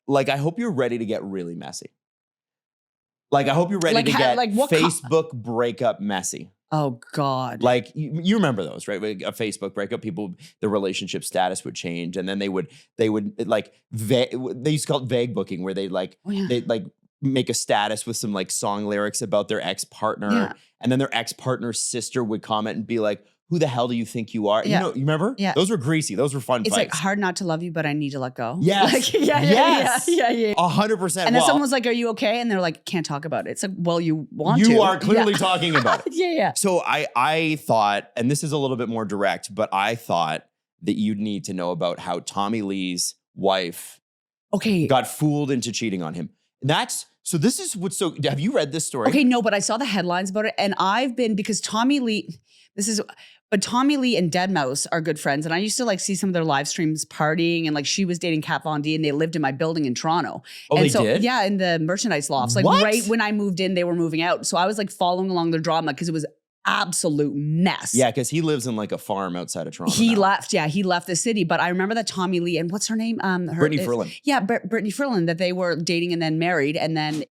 like, I hope you're ready to get really messy. Like, I hope you're ready to get Facebook breakup messy. Oh God. Like you remember those, right? Like a Facebook breakup, people, their relationship status would change. And then they would like, they used to call it vague booking, where they'd like make a status with some like song lyrics about their ex-partner. Yeah. And then their ex-partner's sister would comment and be like, who the hell do you think you are? Yeah. You remember? Yeah. Those were greasy. Those were fun It's fights. like hard not to love you, but I need to let go. Yes. Like, Yes. Yeah. 100%. And then someone was like, are you okay? And they're like, can't talk about it. It's like, well, you want to. You are clearly talking about it. Yeah. So I thought, and this is a little bit more direct, but I thought that you'd need to know about how Tommy Lee's wife got fooled into cheating on him. So this is what's so, have you read this story? Okay, no, but I saw the headlines about it. And because Tommy Lee, but Tommy Lee and Deadmau5 are good friends. And I used to like see some of their live streams partying, and like she was dating Kat Von D, and they lived in my building in Toronto. Oh, and they did? Yeah, in the merchandise lofts. Like right when I moved in, they were moving out. So I was like following along their drama because it was absolute mess. Yeah, because he lives in like a farm outside of Toronto. He left the city. But I remember that Tommy Lee and what's her name? Brittany Furlan. Yeah, Brittany Furlan, that they were dating and then married, and then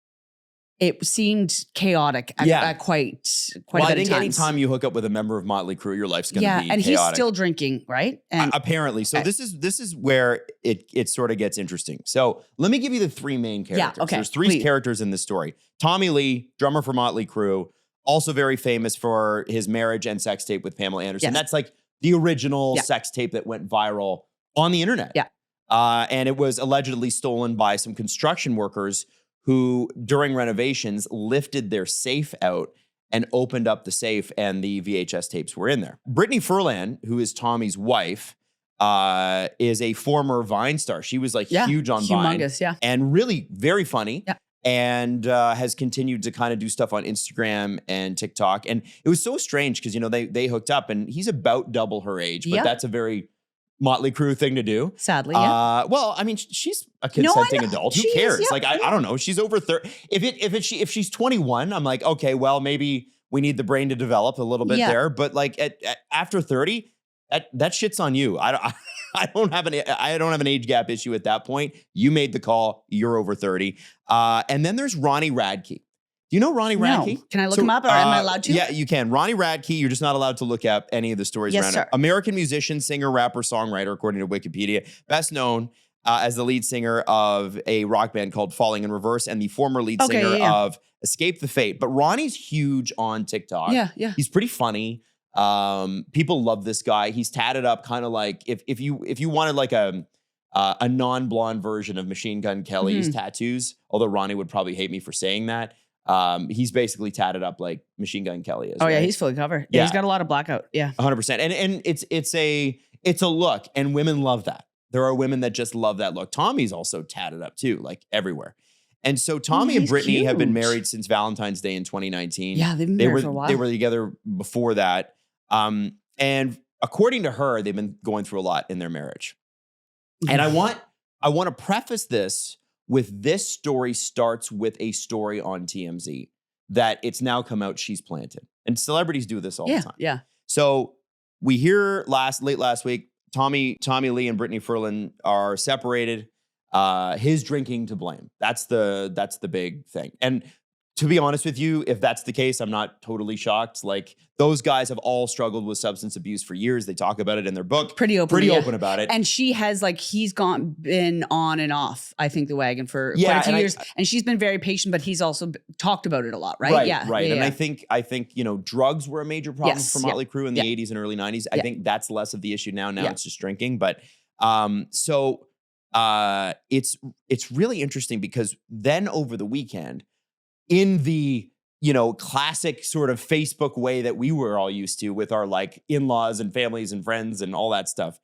it seemed chaotic at quite a bit of times. I think anytime you hook up with a member of Motley Crue, your life's going to be and chaotic. he's still drinking, right? And apparently. So this is where it sort of gets interesting. So let me give you the three main characters. Yeah, okay. There's three characters in this story. Tommy Lee, drummer for Motley Crue, also very famous for his marriage and sex tape with Pamela Anderson. Yes. That's like the original sex tape that went viral on the internet. Yeah. And it was allegedly stolen by some construction workers who, during renovations, lifted their safe out and opened up the safe, and the VHS tapes were in there. Brittany Furlan, who is Tommy's wife, is a former Vine star. She was like huge on Vine. Humongous, yeah. And really very funny. Yeah. And has continued to kind of do stuff on Instagram and TikTok. And it was so strange because, they hooked up, and he's about double her age, but that's a very Motley Crue thing to do. Sadly, yeah. Well, I mean, she's a consenting adult. Who cares? I don't know. She's over 30. If she's 21, I'm like, okay, well, maybe we need the brain to develop a little bit there. But like after 30, that shit's on you. I don't have an age gap issue at that point. You made the call. You're over 30. And then there's Ronnie Radke. Do you know Ronnie Radke? No. Can I look him up, or am I allowed to? Yeah, you can. Ronnie Radke, you're just not allowed to look up any of the stories around him. American musician, singer, rapper, songwriter, according to Wikipedia. Best known as the lead singer of a rock band called Falling in Reverse, and the former lead singer of Escape the Fate. But Ronnie's huge on TikTok. Yeah. He's pretty funny. People love this guy. He's tatted up kind of like, if you wanted like a non-blonde version of Machine Gun Kelly's tattoos, although Ronnie would probably hate me for saying that. He's basically tatted up like Machine Gun Kelly is. Oh yeah, he's fully covered. Yeah, he's got a lot of blackout. Yeah, 100%. And it's a look, and women love that. There are women that just love that look. Tommy's also tatted up too, like everywhere. And so Tommy and Brittany have been married since Valentine's Day in 2019. Yeah, they've been married for a while. They were together before that. And according to her, they've been going through a lot in their marriage. And I want to preface this with this story starts with a story on TMZ that it's now come out she's planted. And celebrities do this all the time. Yeah. So we hear late last week, Tommy Lee and Brittany Furlan are separated. His drinking to blame. That's the big thing. And to be honest with you, if that's the case, I'm not totally shocked. Like, those guys have all struggled with substance abuse for years. They talk about it in their book. Pretty open about it. And she has, like, he's been on and off, I think, the wagon for quite a few years. And she's been very patient, but he's also talked about it a lot, right? Right, yeah. right. Yeah, and I think, drugs were a major problem for Motley Crue in the 80s and early 90s. I think that's less of the issue now. Now it's just drinking. But it's really interesting because then over the weekend, in the, classic sort of Facebook way that we were all used to with our like in-laws and families and friends and all that stuff,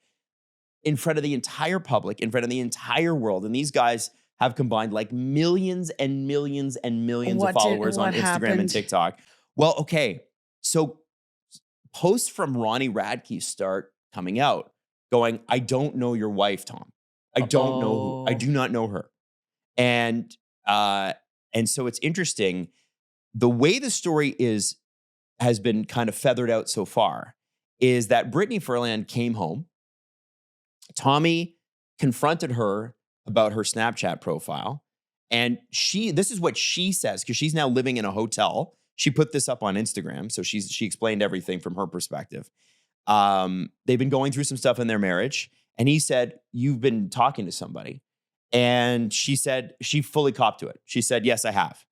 in front of the entire public, in front of the entire world. And these guys have combined like millions and millions and millions of followers on Instagram and TikTok. Well, okay. So posts from Ronnie Radke start coming out going, I don't know your wife, Tom. I don't know. I do not know her. And so it's interesting. The way the story has been kind of feathered out so far is that Brittany Furlan came home. Tommy confronted her about her Snapchat profile. And this is what she says, because she's now living in a hotel. She put this up on Instagram. So she explained everything from her perspective. They've been going through some stuff in their marriage. And he said, you've been talking to somebody. And she said, she fully copped to it. She said, yes, I have.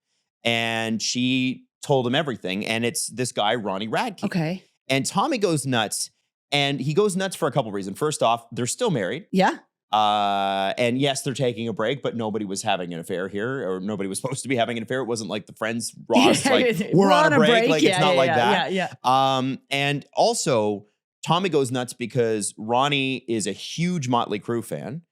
And she told him everything. And it's this guy, Ronnie Radke. Okay. And Tommy goes nuts. And he goes nuts for a couple of reasons. First off, they're still married. Yeah. And yes, they're taking a break, but nobody was having an affair here, or nobody was supposed to be having an affair. It wasn't like the Friends Ross, like we're on a break. Like it's not like that. Yeah. And also Tommy goes nuts because Ronnie is a huge Motley Crue fan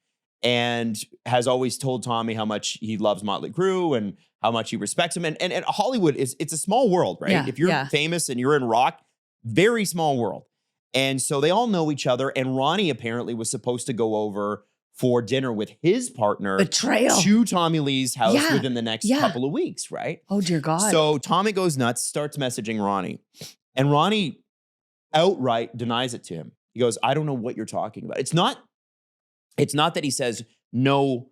and has always told Tommy how much he loves Motley Crue and how much he respects him. And Hollywood it's a small world, right? Yeah, if you're yeah. famous and you're in rock, very small world. And so they all know each other. And Ronnie apparently was supposed to go over for dinner with his partner Betrayal. to Tommy Lee's house Yeah, within the next yeah. couple of weeks, right? Oh, dear God. So Tommy goes nuts, starts messaging Ronnie. And Ronnie outright denies it to him. He goes, I don't know what you're talking about. It's not that he says, no,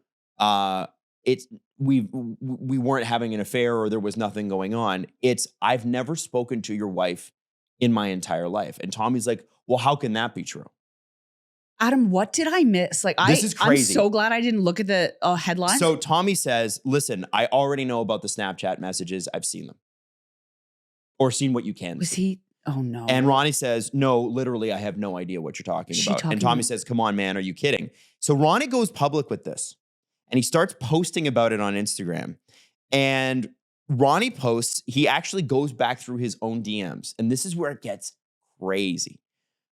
we weren't having an affair or there was nothing going on. It's, I've never spoken to your wife in my entire life. And Tommy's like, well, how can that be true? Adam, what did I miss? Like, This is crazy. I'm so glad I didn't look at the headline. So Tommy says, listen, I already know about the Snapchat messages. I've seen them. Or seen what you can Was see. he? Oh, no. And Ronnie says, no, literally, I have no idea what you're talking about. And Tommy says, come on, man, are you kidding? So Ronnie goes public with this. And he starts posting about it on Instagram. And Ronnie posts, he actually goes back through his own DMs. And this is where it gets crazy.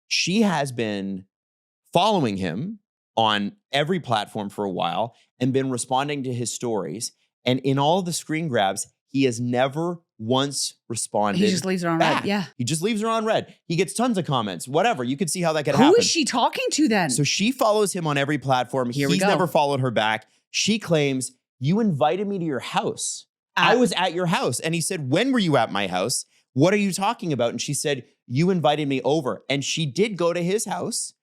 She has been following him on every platform for a while and been responding to his stories. And in all the screen grabs, he has never once responded. He just leaves her on back. red. Yeah. He just leaves her on red. He gets tons of comments, whatever. You could see how that could happen. Who is she talking to then? So she follows him on every platform. Here we He's go. never followed her back. She claims, you invited me to your house. I was at your house. And he said, when were you at my house? What are you talking about? And she said, you invited me over. And she did go to his house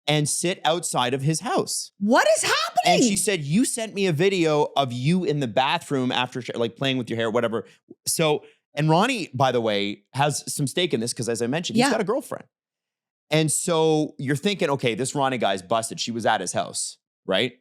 and sit outside of his house. What is happening? And she said, you sent me a video of you in the bathroom after like playing with your hair, whatever. So, and Ronnie, by the way, has some stake in this because as I mentioned, he's got a girlfriend. And so you're thinking, okay, this Ronnie guy's busted. She was at his house, right?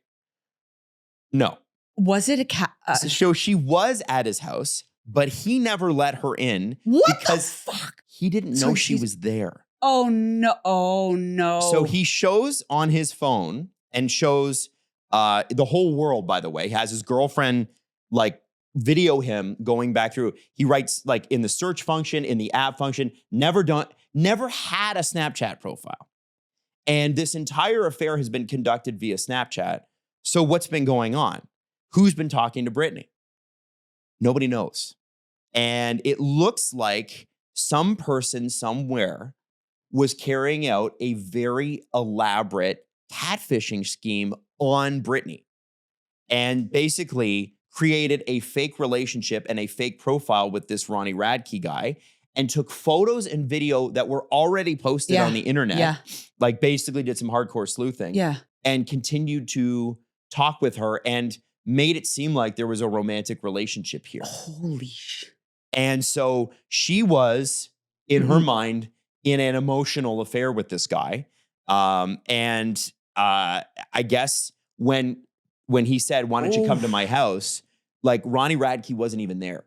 No. Was it a cat? So she was at his house, but he never let her in. What because the fuck? He didn't know she was there. Oh, no. Oh, no. So he shows on his phone and shows the whole world, by the way. He has his girlfriend like video him going back through. He writes like in the search function, in the app function, never had a Snapchat profile. And this entire affair has been conducted via Snapchat. So what's been going on? Who's been talking to Brittany? Nobody knows. And it looks like some person somewhere was carrying out a very elaborate catfishing scheme on Brittany and basically created a fake relationship and a fake profile with this Ronnie Radke guy and took photos and video that were already posted on the internet, like basically did some hardcore sleuthing and continued to talk with her and made it seem like there was a romantic relationship here. Holy shit. And so she was, in her mind, in an emotional affair with this guy. And I guess when he said, why don't you come to my house? Like Ronnie Radke wasn't even there,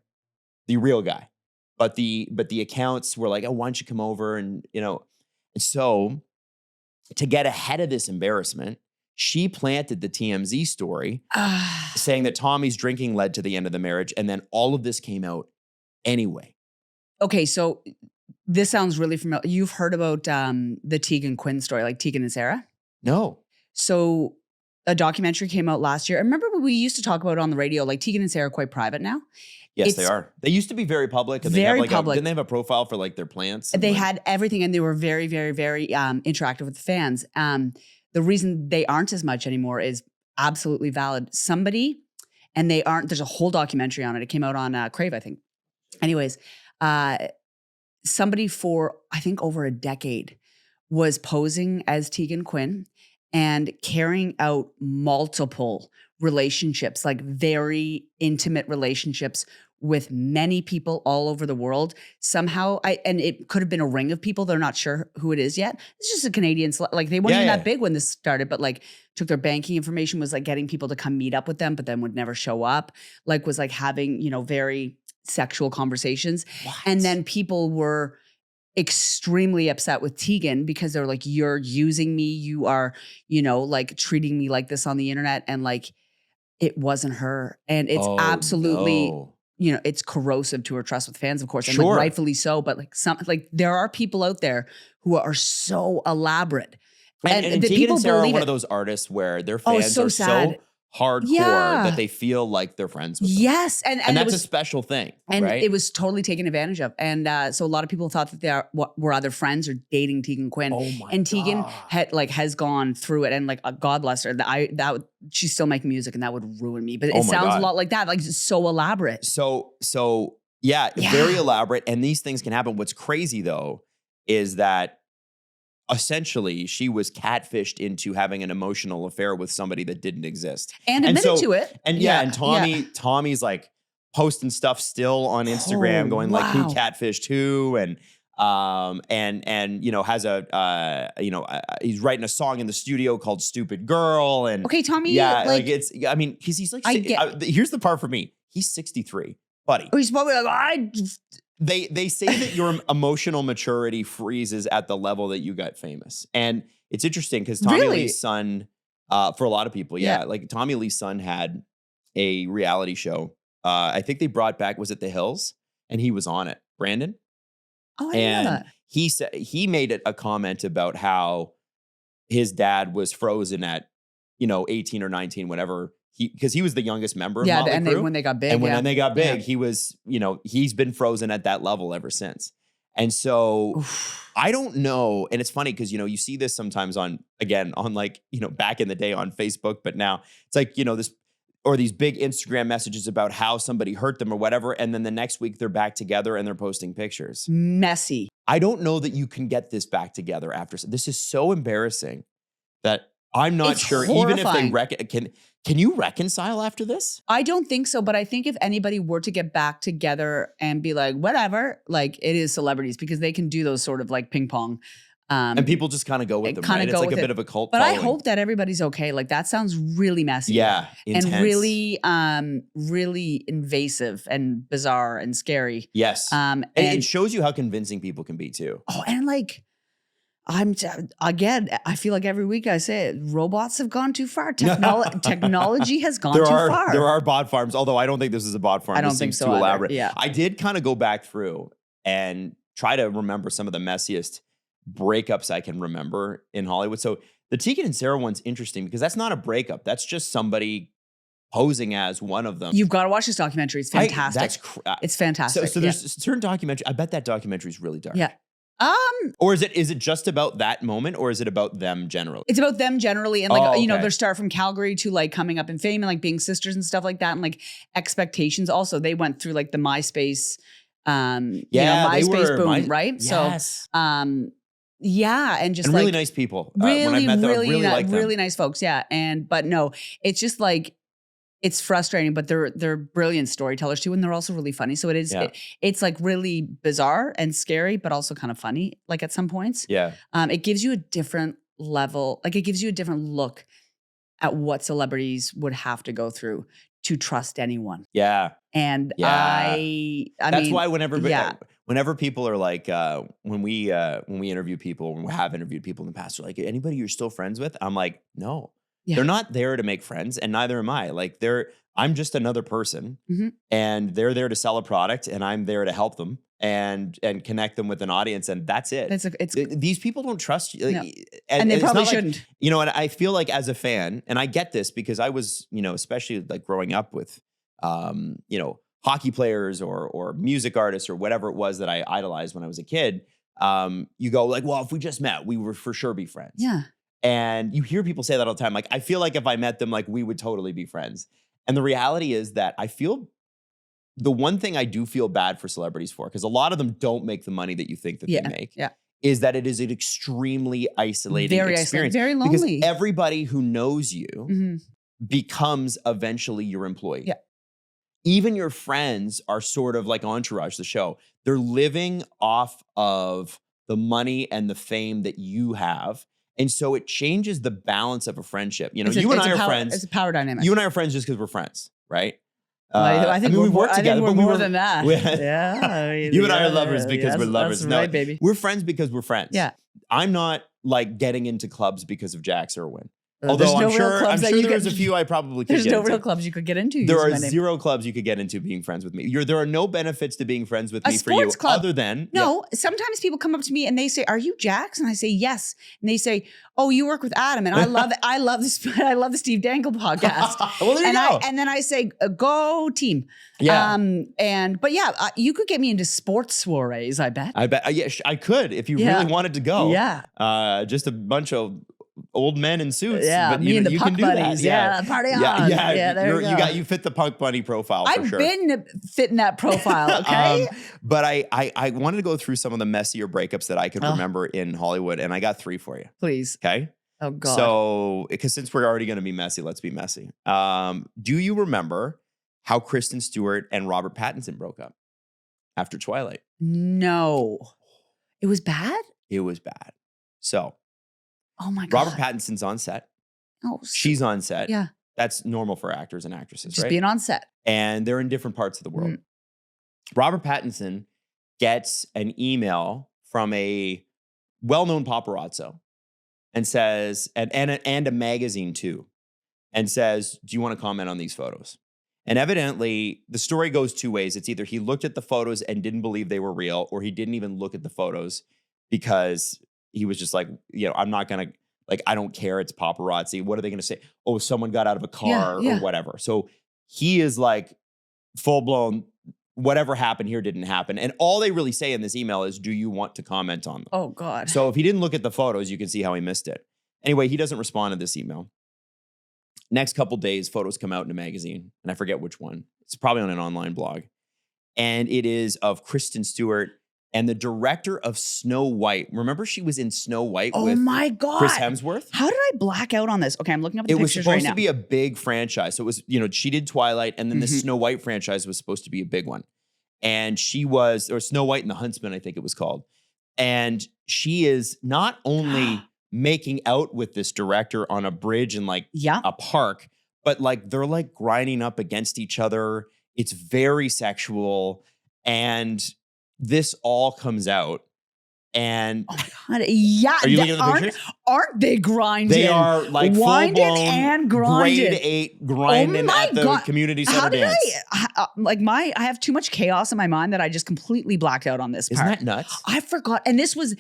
the real guy. But the accounts were like, oh, why don't you come over? And, you know, and so to get ahead of this embarrassment, she planted the TMZ story saying that Tommy's drinking led to the end of the marriage. And then all of this came out anyway. Okay, so this sounds really familiar. You've heard about the Tegan Quinn story, like Tegan and Sarah? No. So a documentary came out last year. I remember when we used to talk about it on the radio, like Tegan and Sarah are quite private now. Yes, they are. They used to be very public. And very they have public. Didn't they have a profile for like their plants? They had everything and they were very, very, very interactive with the fans. The reason they aren't as much anymore is absolutely valid. Somebody, and they aren't, there's a whole documentary on it. It came out on Crave, I think. Anyways, somebody for, I think over a decade was posing as Tegan Quinn and carrying out multiple relationships, like very intimate relationships with many people all over the world. Somehow, and it could have been a ring of people. They're not sure who it is yet. It's just a Canadian, like they weren't even that big when this started, but like took their banking information, was like getting people to come meet up with them, but then would never show up. Like was like having, very sexual conversations. What? And then people were extremely upset with Tegan because they're like, you're using me. You are, like treating me like this on the internet. And like, it wasn't her. And it's absolutely, no. It's corrosive to her trust with fans, of course, and Sure. like rightfully so. But like there are people out there who are so elaborate. And the Tegan people and Sarah are believe one it. of those artists where their fans so are sad. so hardcore Yeah. that they feel like they're friends with them. Yes. And And it that's was, a special thing, and right? it was totally taken advantage of. And so a lot of people thought that they were either friends or dating Tegan Quinn. Oh my and Tegan God. has gone through it, and like God bless her. She's still making music, and that would ruin me. But Oh it my sounds God. a lot like that, like it's so elaborate. So yeah, very elaborate. And these things can happen. What's crazy though is that essentially she was catfished into having an emotional affair with somebody that didn't exist. And admitted to it. And and Tommy's like posting stuff still on Instagram going like who catfished who and has he's writing a song in the studio called Stupid Girl and Okay, Tommy. because he's like here's the part for me. He's 63, buddy. He's probably like, They say that your emotional maturity freezes at the level that you got famous. And it's interesting because Tommy Lee's son, for a lot of people, like Tommy Lee's son had a reality show. I think they brought back, was it The Hills? And he was on it. Brandon? Oh, I didn't know that. He said he made a comment about how his dad was frozen at, 18 or 19, whenever because he was the youngest member of Motley Crue. When they got big. And when they got big, he was, he's been frozen at that level ever since. And so I don't know. And it's funny because, you see this sometimes on like, back in the day on Facebook, but now it's like, these big Instagram messages about how somebody hurt them or whatever. And then the next week they're back together and they're posting pictures. Messy. I don't know that you can get this back together after. This is so embarrassing that I'm not sure. Horrifying. Even if they can you reconcile after this? I don't think so, but I think if anybody were to get back together and be like, whatever, like it is celebrities because they can do those sort of like ping pong. And people just kind of go with them, right? It's like a bit of a cult But following. I hope that everybody's okay. Like that sounds really messy. Yeah, intense. And really, really invasive and bizarre and scary. Yes. And it shows you how convincing people can be too. Oh, and like, I feel like every week I say it, robots have gone too far. Technology has gone too far. There are bot farms, although I don't think this is a bot farm. I don't this think seems so too either. elaborate. Yeah. I did kind of go back through and try to remember some of the messiest breakups I can remember in Hollywood. So the Tegan and Sarah one's interesting because that's not a breakup. That's just somebody posing as one of them. You've got to watch this documentary. It's fantastic. It's fantastic. So there's certain documentary. I bet that documentary is really dark. Yeah. Or is it just about that moment, or is it about them generally? It's about them generally, and like okay. their start from Calgary to like coming up in fame and like being sisters and stuff like that, and like expectations. Also, they went through like the MySpace, MySpace boom, right? Yes. So, and just and like really nice people. Really, when I met them, I really liked them. really nice folks. Yeah, but no, it's just like. It's frustrating, but they're brilliant storytellers too, and they're also really funny. So it is. Yeah. It's like really bizarre and scary, but also kind of funny. Like at some points, yeah. It gives you a different level. Like it gives you a different look at what celebrities would have to go through to trust anyone. Yeah, and that's why whenever people are like, when we interview people, when we have interviewed people in the past, are like, anybody you're still friends with? I'm like, no. Yeah. They're not there to make friends, and neither am I. Like I'm just another person, and they're there to sell a product, and I'm there to help them and connect them with an audience, and that's it. These people don't trust you, no. And they probably shouldn't. And I feel like as a fan, and I get this because I was, especially like growing up with, hockey players or music artists or whatever it was that I idolized when I was a kid. You go like, well, if we just met, we would for sure be friends. Yeah. And you hear people say that all the time. Like, I feel like if I met them, like we would totally be friends. And the reality is that I feel the one thing I do feel bad for celebrities for, because a lot of them don't make the money that you think that they make, is that it is an extremely isolating experience. Very lonely. Because everybody who knows you becomes eventually your employee. Yeah. Even your friends are sort of like Entourage, the show. They're living off of the money and the fame that you have. And so it changes the balance of a friendship. You know, you and I are friends. It's a power dynamic. You and I are friends just because we're friends, right? I think we work together. we're more than that. Yeah. You and I are lovers because we're lovers. That's No, right, baby. we're friends because we're friends. Yeah. I'm not like getting into clubs because of Jax Irwin. There's Although no I'm real sure clubs that there's a few I probably could There's get no into. real clubs you could get into. There are using my name. zero clubs you could get into being friends with me. There are no benefits to being friends with A me for you sports club. other than No, sometimes people come up to me and they say, "Are you Jax?" And I say, "Yes." And they say, "Oh, you work with Adam." And I love this. I love the Steve Dangle podcast. Well, there you go. And then I say, "Go team." Yeah. But you could get me into sports soirees. I bet. I bet. Yeah, I could if you Yeah. really wanted to go. Yeah. Just a bunch of old men in suits. Yeah, but me and the you punk can do buddies. that. Yeah, party on. Yeah, there you go. You fit the punk bunny profile for I've sure. been fitting that profile. Okay. But I wanted to go through some of the messier breakups that I could remember in Hollywood, and I got 3 for you. Please. Okay. Oh God. So, because since we're already going to be messy, let's be messy. Do you remember how Kristen Stewart and Robert Pattinson broke up after Twilight? No. It was bad? It was bad. So, Oh my God. Robert Pattinson's on set. Oh, She's on set. yeah. That's normal for actors and actresses, Just right? being on set. And they're in different parts of the world. Robert Pattinson gets an email from a well-known paparazzo and says, and a magazine too, and says, "Do you want to comment on these photos?" And evidently, the story goes 2 ways. It's either he looked at the photos and didn't believe they were real, or he didn't even look at the photos because he was just like, I'm not going to, like, I don't care. It's paparazzi. What are they going to say? Oh, someone got out of a car or whatever. So he is like full blown, whatever happened here didn't happen. And all they really say in this email is, do you want to comment on them? Oh God. So if he didn't look at the photos, you can see how he missed it. Anyway, he doesn't respond to this email. Next couple days, photos come out in a magazine, and I forget which one. It's probably on an online blog. And it is of Kristen Stewart and the director of Snow White. Remember she was in Snow White with my God. Chris Hemsworth? How did I black out on this? Okay, I'm looking up the It was pictures supposed right to now. be a big franchise. So it was, she did Twilight, and then the Snow White franchise was supposed to be a big one. And she was, or Snow White and the Huntsman, I think it was called. And she is not only making out with this director on a bridge in like a park, but like they're like grinding up against each other. It's very sexual. And this all comes out. And oh my God. Yeah. Are you looking at the pictures? Aren't they grinding? They are like winded full-blown and grinded. grade 8 grinding at the community center How did dance. I have too much chaos in my mind that I just completely blacked out on this Isn't part. that nuts? I forgot. And this was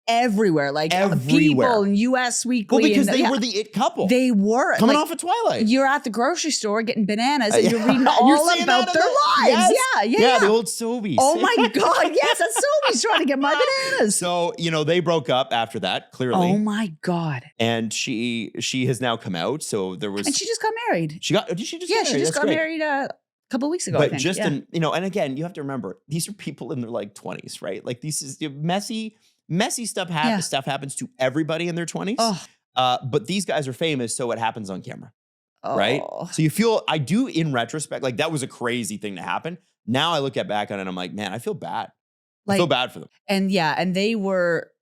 everywhere. Like Everywhere. people in US Weekly. Well, because and, they were the it couple. They were. Coming like, off of Twilight. You're at the grocery store getting bananas and you're reading You're all seeing about that their in lives. yes. Yeah. the old Sophie. Oh my God. Yes, that's Sophie's trying to get my bananas. So, they broke up after that, clearly. Oh my God. And she has now come out. So there was. And she just got married. Did she just get married? She just That's got great. married a couple of weeks ago. But I think. just and again, you have to remember, these are people in their like 20s, right? Like these is messy stuff stuff happens to everybody in their 20s. But these guys are famous, so it happens on camera. Right? So you feel, I do in retrospect, like that was a crazy thing to happen. Now I look back on it and I'm like, man, I feel bad. I feel bad for them. And and they were,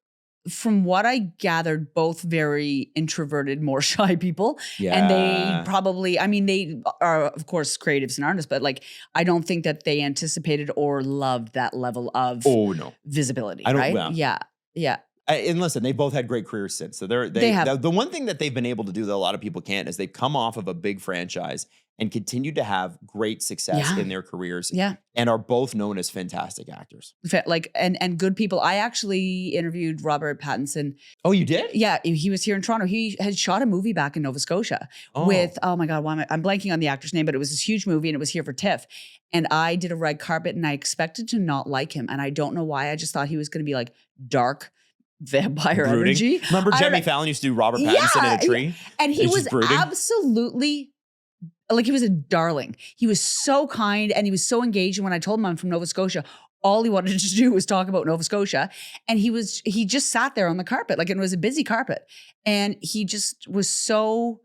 from what I gathered, both very introverted, more shy people. Yeah. And they probably, they are, of course, creatives and artists, but like, I don't think that they anticipated or loved that level of visibility. I don't, right? Yeah. And listen, they both had great careers since. So they have. The one thing that they've been able to do that a lot of people can't is they've come off of a big franchise and continued to have great success in their careers. Yeah. And are both known as fantastic actors. Like, and good people. I actually interviewed Robert Pattinson. Oh, you did? Yeah. He was here in Toronto. He had shot a movie back in Nova Scotia with, oh my God, I'm blanking on the actor's name, but it was this huge movie and it was here for TIFF. And I did a red carpet and I expected to not like him. And I don't know why. I just thought he was going to be like dark vampire brooding energy. Remember Jimmy Fallon used to do Robert Pattinson in a tree? And he was absolutely, like, he was a darling. He was so kind and he was so engaged. And when I told him I'm from Nova Scotia, all he wanted to do was talk about Nova Scotia. And he just sat there on the carpet, like it was a busy carpet. And he just was so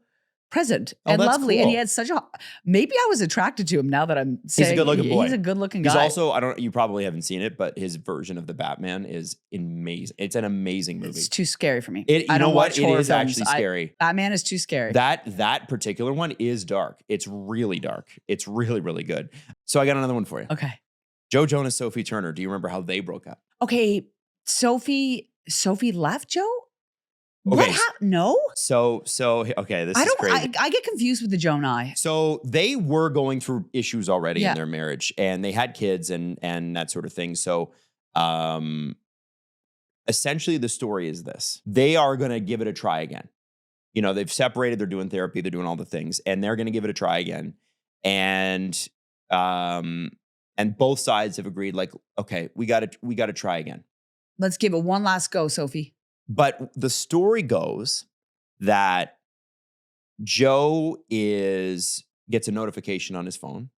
present Oh, and that's lovely. And cool. he had such a, maybe I was attracted to him now that I'm saying. He's a good-looking boy. He's a good-looking guy. He's also, you probably haven't seen it, but his version of the Batman is amazing. It's an amazing movie. It's too scary for me. You know what? It is films. actually scary. Batman is too scary. That particular one is dark. It's really dark. It's really, really good. So I got another one for you. Okay. Joe Jonas, Sophie Turner. Do you remember how they broke up? Okay. Sophie left Joe? Okay. What happened? No? So okay, this is crazy. I get confused with the Jonai. So they were going through issues already Yeah. in their marriage, and they had kids and that sort of thing. So essentially the story is this. They are going to give it a try again. You know, they've separated, they're doing therapy, they're doing all the things, and they're going to give it a try again. And both sides have agreed, like, okay, we got to try again. Let's give it one last go, Sophie. But the story goes that Joe gets a notification on his phone,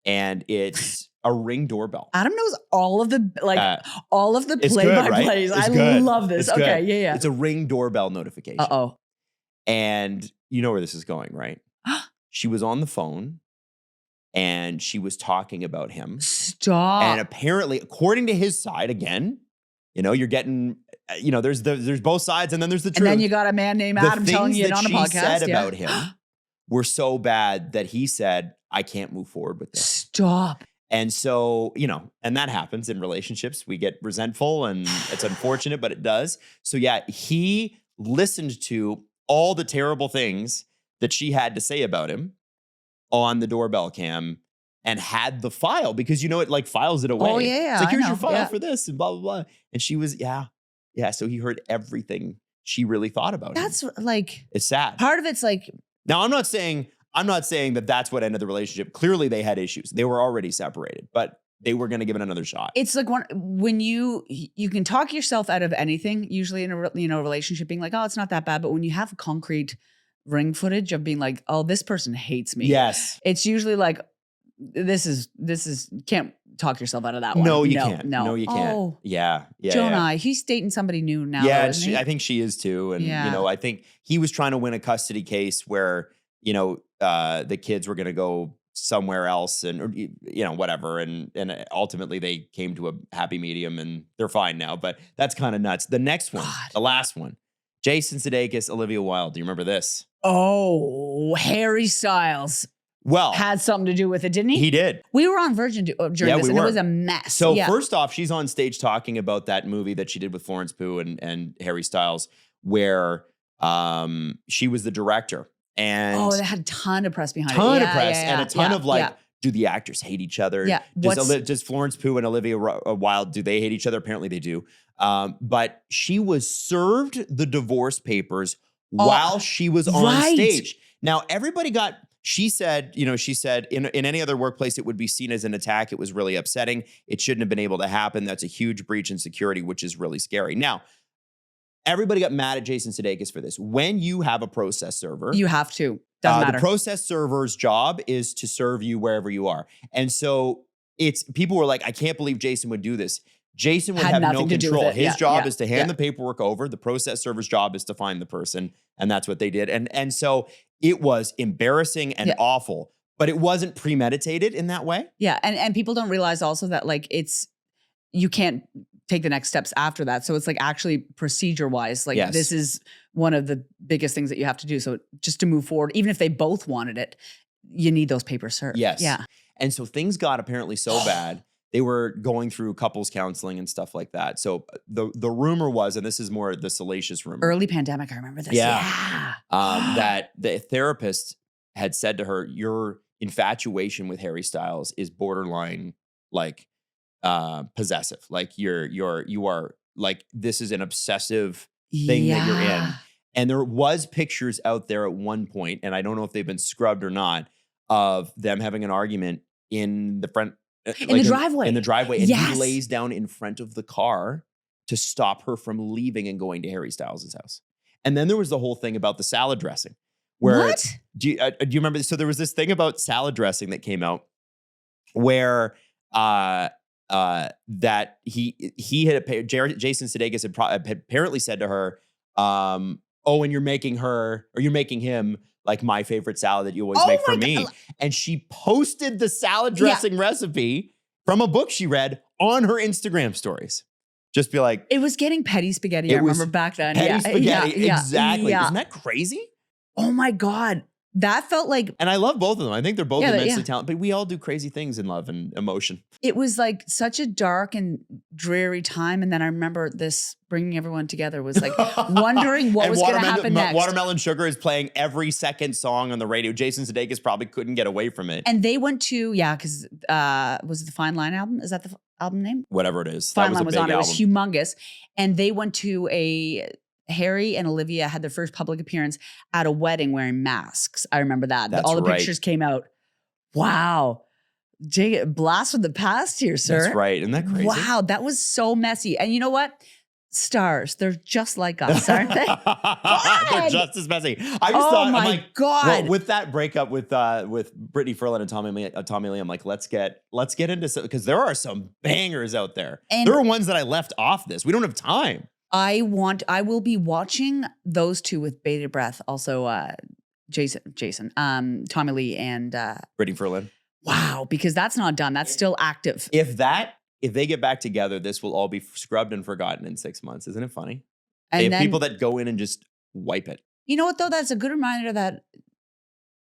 and it's a Ring doorbell. Adam knows all of the play-by-plays. It's I good. love this. It's Okay, good. yeah. It's a Ring doorbell notification. Uh-oh. And you know where this is going, right? She was on the phone, and she was talking about him. Stop. And apparently, according to his side, again, you know, you're getting, you know, there's both sides, and then there's the truth. And then you got a man named Adam telling you it on a podcast. The things that she said about him were so bad that he said, I can't move forward with this. Stop. And so, you know, and that happens in relationships. We get resentful, and it's unfortunate, but it does. So yeah, he listened to all the terrible things that she had to say about him on the doorbell cam and had the file, because, you know, it like files it away. Oh, yeah. It's like, here's I your know. file for this and blah, blah, blah. And she was, yeah. So he heard everything she really thought about him. That's like, it's sad. part of it's like, Now, I'm not saying that that's what ended the relationship. Clearly they had issues. They were already separated, but they were going to give it another shot. it's like when you can talk yourself out of anything, usually in a relationship, being like, oh, it's not that bad. But when you have concrete Ring footage of being like, oh, this person hates me. Yes. It's usually like, this is can't talk yourself out of that one. No, you can't. No, No, you can't. Oh, Yeah. Jonai, he's dating somebody new now. Yeah, though, isn't he? I think she is too. And, Yeah. you know, I think he was trying to win a custody case where, you know, the kids were going to go somewhere else and, or, you know, whatever. And ultimately they came to a happy medium and they're fine now. But that's kind of nuts. The next one, God. the last one, Jason Sudeikis, Olivia Wilde. Do you remember this? Oh, Harry Styles Well, had something to do with it, didn't he? he did. We were on Virgin during Yeah, this, we and were. it was a mess. So yeah. first off, she's on stage talking about that movie that she did with Florence Pugh and Harry Styles, where she was the director. And that had a ton of press behind it. ton Yeah, of press yeah, and a ton yeah, of like, yeah. do the actors hate each other? Yeah. Does Florence Pugh and Olivia Wilde, do they hate each other? Apparently they do. But she was served the divorce papers while she was on right. stage. Now, everybody got, she said in any other workplace, it would be seen as an attack. It was really upsetting. It shouldn't have been able to happen. That's a huge breach in security, which is really scary. Now, everybody got mad at Jason Sudeikis for this. When you have a process server, You have to. Doesn't matter. the process server's job is to serve you wherever you are. And so people were like, I can't believe Jason would do this. Jason would Had have no nothing to do with control. it. His Yeah, job yeah, is to hand yeah. the paperwork over. The process server's job is to find the person. And that's what they did. And so it was embarrassing and Yeah. awful, but it wasn't premeditated in that way. Yeah. And people don't realize also that like you can't take the next steps after that. So it's like actually procedure wise, like Yes. this is one of the biggest things that you have to do. So just to move forward, even if they both wanted it, you need those papers served. Yes. Yeah. And so things got apparently so bad. They were going through couples counseling and stuff like that. So the rumor was, and this is more the salacious rumor. Early pandemic, I remember this. Yeah. That the therapist had said to her, your infatuation with Harry Styles is borderline like possessive. Like you are like, this is an obsessive thing that you're in. And there was pictures out there at one point, and I don't know if they've been scrubbed or not, of them having an argument in the front. In the driveway. In the driveway. And Yes. he lays down in front of the car to stop her from leaving and going to Harry Styles' house. And then there was the whole thing about the salad dressing. Where, What? Do you remember this? So there was this thing about salad dressing that came out where that he had Jason Sudeikis had apparently said to her, oh, and you're making him like my favorite salad that you always Oh make for my me. God. And she posted the salad dressing recipe from a book she read on her Instagram stories. Just be like, It was getting petty spaghetti. It I was remember back then. petty Yeah, spaghetti. yeah, Exactly. yeah. Isn't that crazy? Oh my God. That felt like And I love both of them. I think they're both Yeah, immensely talented, but we all do crazy things in love and emotion. it was like such a dark and dreary time. And then I remember this bringing everyone together was like wondering what And was going to happen next. Watermelon Sugar is playing every second song on the radio. Jason Sudeikis probably couldn't get away from it. And they went to, because was it the Fine Line album? Is that the album name? Whatever it is. Fine That Line was was a on big it. It album. was humongous. And they went to Harry and Olivia had their first public appearance at a wedding wearing masks. I remember that. That's All the right. pictures came out. Wow. Blast from the past here, sir. That's right. Isn't that crazy? Wow, that was so messy. And you know what? Stars, they're just like us, aren't they? They're just as messy. I just Oh thought, my I'm like, God. well, with that breakup with Brittany Furlan and Tommy Lee, I'm like, let's get into some, because there are some bangers out there. And- there are ones that I left off this. We don't have time. I will be watching those two with bated breath. Also, Jason, Tommy Lee and Brittany Furlan. wow, because that's not done. That's still active. If they get back together, this will all be scrubbed and forgotten in 6 months. Isn't it funny? They And have then, people that go in and just wipe it. you know what though? That's a good reminder that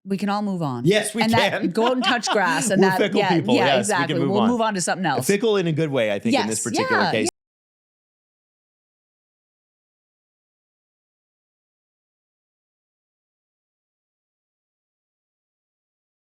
we can all move on. Yes, we and can. That, go out and touch grass. And We're that, fickle yeah, people. yeah, Yes, we exactly. can move we'll on. move on to something else. Fickle in a good way, I think, in this Yes, particular yeah, case.